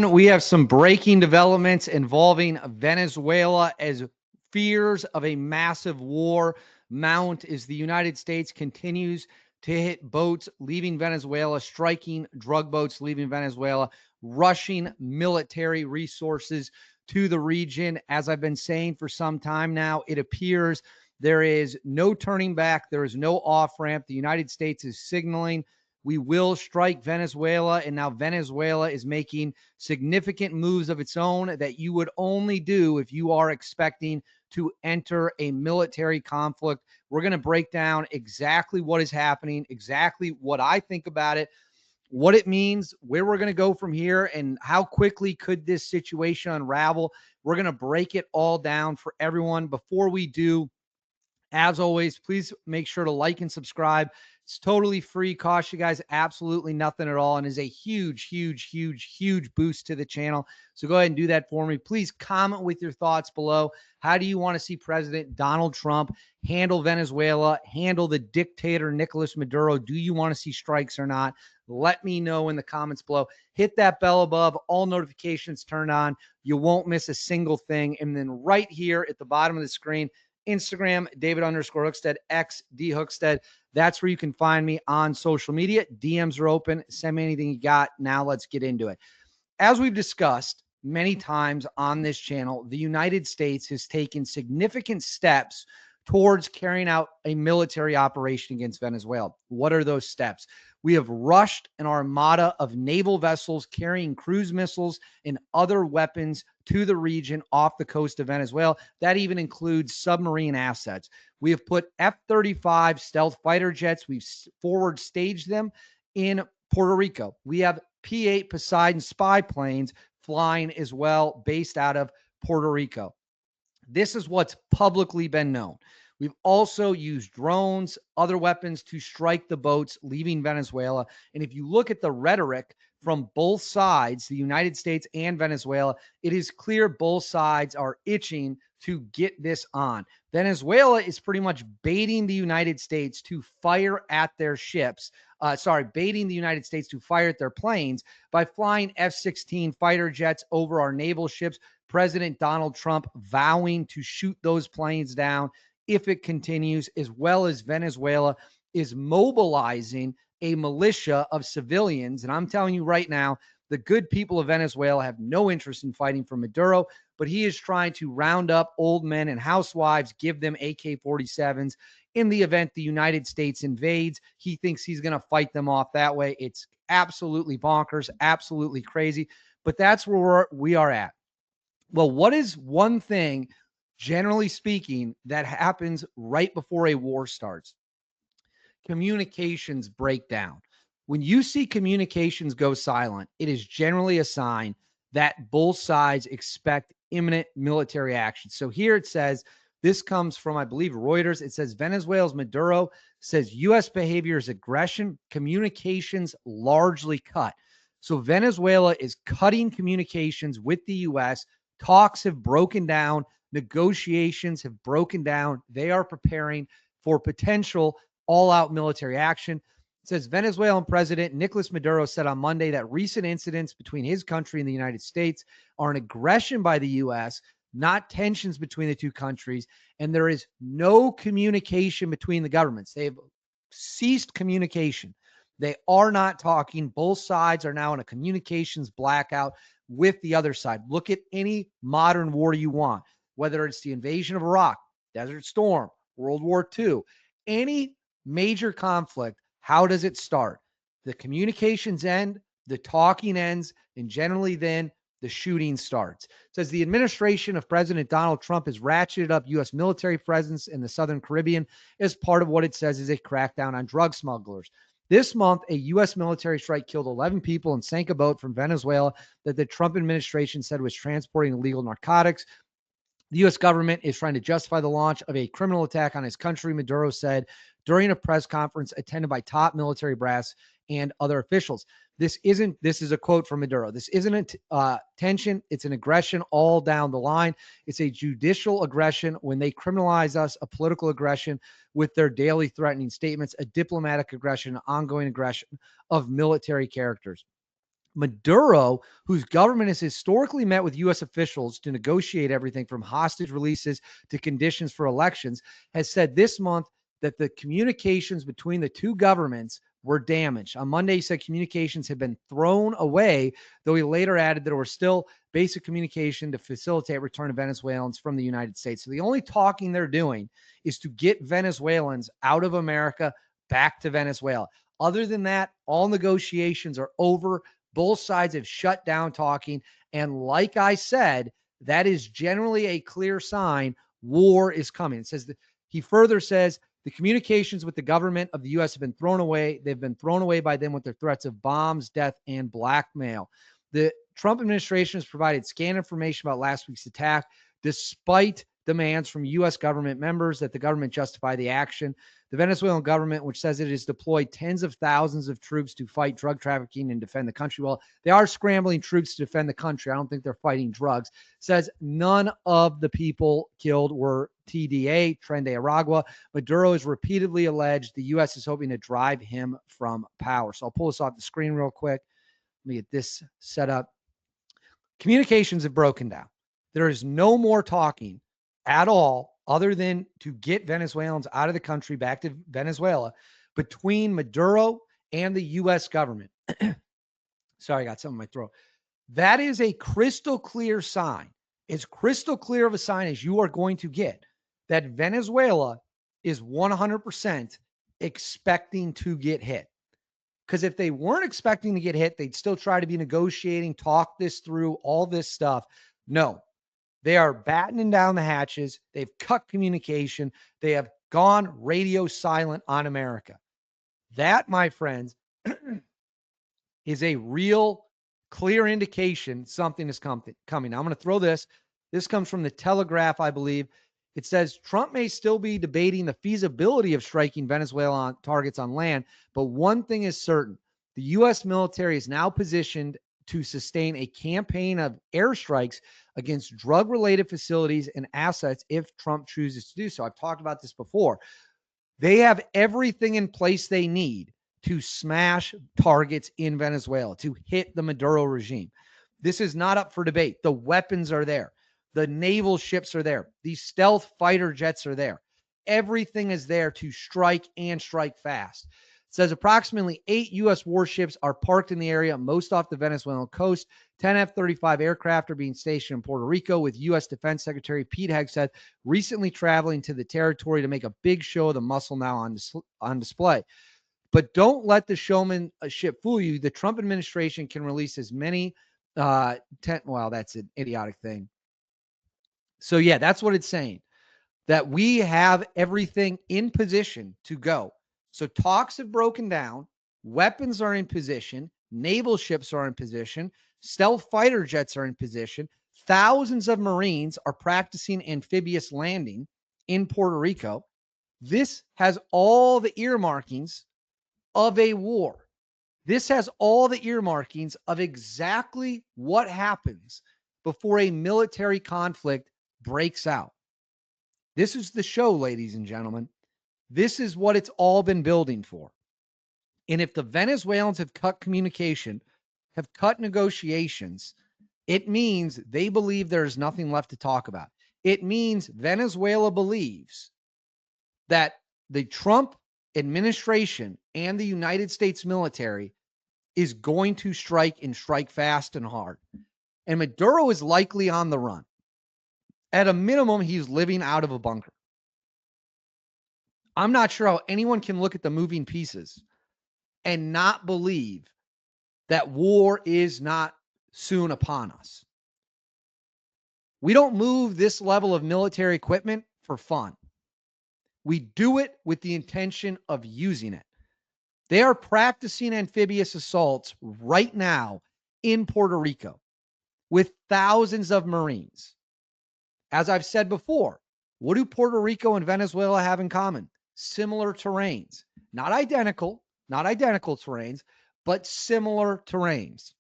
We have some breaking developments involving Venezuela as fears of a massive war mount as the United States continues to hit boats leaving Venezuela, striking drug boats leaving Venezuela, rushing military resources to the region. As I've been saying for some time now, it appears there is no turning back. There is no off ramp. The United States is signaling we will strike Venezuela. And now Venezuela is making significant moves of its own that you would only do if you are expecting to enter a military conflict. We're going to break down exactly what is happening, exactly what I think about it, what it means, where we're going to go from here, and how quickly could this situation unravel. We're going to break it all down for everyone. Before we do, as always, please make sure to like and subscribe. It's totally free, costs you guys absolutely nothing at all, and is a huge, huge, huge, huge boost to the channel. So go ahead and do that for me. Please comment with your thoughts below. How do you want to see President Donald Trump handle Venezuela, handle the dictator Nicolas Maduro? Do you want to see strikes or not? Let me know in the comments below. Hit that bell above, all notifications turned on. You won't miss a single thing. And then right here at the bottom of the screen, Instagram, David_Hookstead, X D Hookstead. That's where you can find me on social media. DMs are open. Send me anything you got. Now let's get into it. As we've discussed many times on this channel, the United States has taken significant steps towards carrying out a military operation against Venezuela. What are those steps? We have rushed an armada of naval vessels carrying cruise missiles and other weapons to the region off the coast of Venezuela. That even includes submarine assets. We have put F-35 stealth fighter jets. We've forward staged them in Puerto Rico. We have P-8 Poseidon spy planes flying as well, based out of Puerto Rico. This is what's publicly been known. We've also used drones, other weapons to strike the boats leaving Venezuela. And if you look at the rhetoric from both sides, the United States and Venezuela, it is clear both sides are itching to get this on. Venezuela is pretty much baiting the United States to fire at their ships. Baiting the United States to fire at their planes by flying F-16 fighter jets over our naval ships. President Donald Trump vowing to shoot those planes down if it continues, as well as Venezuela is mobilizing a militia of civilians. And I'm telling you right now, the good people of Venezuela have no interest in fighting for Maduro, but he is trying to round up old men and housewives, give them AK-47s in the event the United States invades. He thinks he's going to fight them off that way. It's absolutely bonkers, absolutely crazy, but that's where we are at. Well, what is one thing, generally speaking, that happens right before a war starts? Communications break down. When you see communications go silent, it is generally a sign that both sides expect imminent military action. So here it says, this comes from, I believe, Reuters. It says Venezuela's Maduro says U.S. behavior is aggression, communications largely cut. So Venezuela is cutting communications with the U.S. Talks have broken down. Negotiations have broken down. They are preparing for potential all-out military action. It says Venezuelan President Nicolas Maduro said on Monday that recent incidents between his country and the United States are an aggression by the U.S., not tensions between the two countries, and there is no communication between the governments. They have ceased communication. They are not talking. Both sides are now in a communications blackout with the other side. Look at any modern war you want, whether it's the invasion of Iraq, Desert Storm, World War II, any major conflict. How does it start? The communications end, the talking ends, and generally then the shooting starts. It says the administration of President Donald Trump has ratcheted up U.S. military presence in the Southern Caribbean as part of what it says is a crackdown on drug smugglers. This month, a U.S. military strike killed 11 people and sank a boat from Venezuela that the Trump administration said was transporting illegal narcotics. The U.S. government is trying to justify the launch of a criminal attack on his country, Maduro said during a press conference attended by top military brass and other officials. This is a quote from Maduro. This isn't a tension. It's an aggression all down the line. It's a judicial aggression when they criminalize us, a political aggression with their daily threatening statements, a diplomatic aggression, ongoing aggression of military characters. Maduro, whose government has historically met with U.S. officials to negotiate everything from hostage releases to conditions for elections, has said this month that the communications between the two governments were damaged. On Monday, he said communications had been thrown away, though he later added that there were still basic communication to facilitate return of Venezuelans from the United States. So the only talking they're doing is to get Venezuelans out of America back to Venezuela. Other than that, all negotiations are over. Both sides have shut down talking. And like I said, that is generally a clear sign war is coming. It says that he further says the communications with the government of the U.S. have been thrown away. They've been thrown away by them with their threats of bombs, death, and blackmail. The Trump administration has provided scant information about last week's attack, despite demands from U.S. government members that the government justify the action. The Venezuelan government, which says it has deployed tens of thousands of troops to fight drug trafficking and defend the country. Well, they are scrambling troops to defend the country. I don't think they're fighting drugs. Says none of the people killed were TDA, Tren de Aragua. Maduro has repeatedly alleged the U.S. is hoping to drive him from power. So I'll pull this off the screen real quick. Let me get this set up. Communications have broken down. There is no more talking at all other than to get Venezuelans out of the country back to Venezuela between Maduro and the U.S. government. Sorry, I got something in my throat. That is a crystal clear sign, as crystal clear of a sign as you are going to get, that Venezuela is 100% expecting to get hit. Because if they weren't expecting to get hit, they'd still try to be negotiating, talk this through, all this stuff. No, they are battening down the hatches. They've cut communication. They have gone radio silent on America. That, my friends, is a real clear indication something is coming. I'm going to throw this. This comes from the Telegraph, I believe. It says Trump may still be debating the feasibility of striking Venezuelan targets on land, but one thing is certain. The U.S. military is now positioned to sustain a campaign of airstrikes against drug-related facilities and assets if Trump chooses to do so. I've talked about this before. They have everything in place they need to smash targets in Venezuela, to hit the Maduro regime. This is not up for debate. The weapons are there. The naval ships are there. These stealth fighter jets are there. Everything is there to strike and strike fast. It says approximately 8 U.S. warships are parked in the area, most off the Venezuelan coast. 10 F-35 aircraft are being stationed in Puerto Rico, with U.S. Defense Secretary Pete Hegseth recently traveling to the territory to make a big show of the muscle now on display. But don't let the showmanship fool you. The Trump administration can release as many well, that's an idiotic thing. So, yeah, that's what it's saying, that we have everything in position to go. So talks have broken down. Weapons are in position. Naval ships are in position. Stealth fighter jets are in position. Thousands of Marines are practicing amphibious landing in Puerto Rico. This has all the earmarkings of a war. This has all the earmarkings of exactly what happens before a military conflict breaks out. This is the show, ladies and gentlemen. This is what it's all been building for. And if the Venezuelans have cut communication, have cut negotiations, it means they believe there's nothing left to talk about. It means Venezuela believes that the Trump administration and the United States military is going to strike and strike fast and hard. And Maduro is likely on the run. At a minimum, he's living out of a bunker. I'm not sure how anyone can look at the moving pieces and not believe that war is not soon upon us. We don't move this level of military equipment for fun. We do it with the intention of using it. They are practicing amphibious assaults right now in Puerto Rico with thousands of Marines. As I've said before, what do Puerto Rico and Venezuela have in common? Similar terrains, not identical terrains, but similar terrains.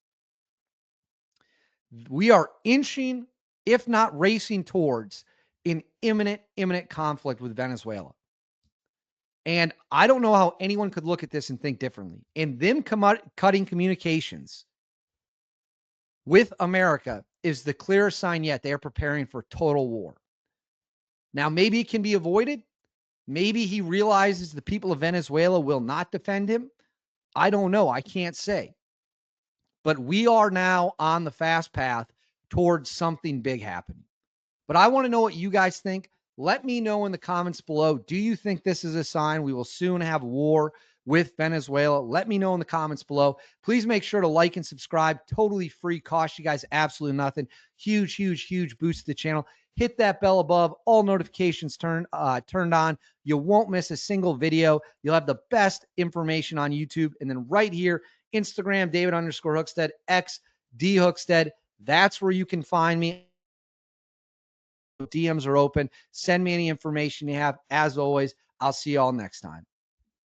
We are inching, if not racing towards an imminent conflict with Venezuela. And I don't know how anyone could look at this and think differently. And them cutting communications with America is the clearest sign yet they are preparing for total war. Now, maybe it can be avoided. Maybe he realizes the people of Venezuela will not defend him. I don't know. I can't say. But we are now on the fast path towards something big happening. But I want to know what you guys think. Let me know in the comments below. Do you think this is a sign we will soon have war with Venezuela? Let me know in the comments below. Please make sure to like and subscribe. Totally free. Cost you guys absolutely nothing. Huge, huge, huge boost to the channel. Hit that bell above. All notifications turned on. You won't miss a single video. You'll have the best information on YouTube. And then right here, Instagram, David_Hookstead, X, D Hookstead. That's where you can find me. DMs are open. Send me any information you have. As always, I'll see you all next time.